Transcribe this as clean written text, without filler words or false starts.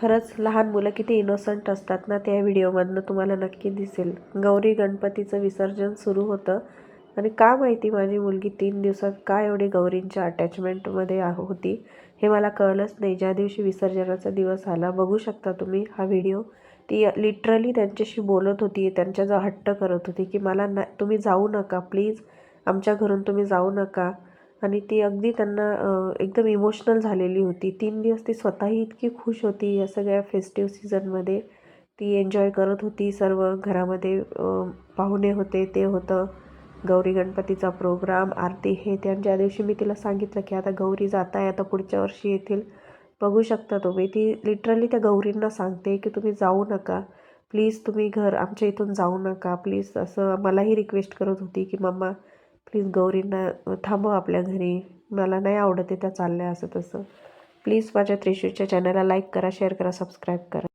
खरंच लहान मुलं किती इनोसंट असतात ना, त्या व्हिडिओमधनं तुम्हाला नक्की दिसेल. गौरी गणपतीचं विसर्जन सुरू होतं आणि का माहिती माझी मुलगी 3 दिवसात का एवढी गौरींच्या अटॅचमेंटमध्ये होती हे मला कळलंच नाही. ज्या दिवशी विसर्जनाचा दिवस आला, बघू शकता तुम्ही हा व्हिडिओ, ती लिटरली त्यांच्याशी बोलत होती, त्यांच्याजवळ हट्ट करत होती की मला तुम्ही जाऊ नका प्लीज, आमच्या घरून तुम्ही जाऊ नका. आणि ती अगदी त्यांना एकदम इमोशनल झालेली होती. 3 दिवस ती स्वतःही इतकी खुश होती या सगळ्या फेस्टिव्ह सीझनमध्ये. ती एन्जॉय करत होती. सर्व घरामध्ये पाहुणे होते, ते होतं. गौरी गणपतीचा प्रोग्राम, आरती हे ते. आणि ज्या दिवशी मी तिला सांगितलं की आता गौरी जात आहे, आता पुढच्या वर्षी येतील, बघू शकता तुम्ही, ती लिटरली त्या गौरींना सांगते की तुम्ही जाऊ नका प्लीज, तुम्ही आमच्या इथून जाऊ नका प्लीज. असं मलाही रिक्वेस्ट करत होती की मम्मा प्लीज गौरींना थांबव आपल्या घरी, मला नाही आवडत आहे त्या चालल्या असं तसं. प्लीज माझ्या त्रिशूच्या चॅनलला लाईक करा, शेअर करा, सबस्क्राईब करा.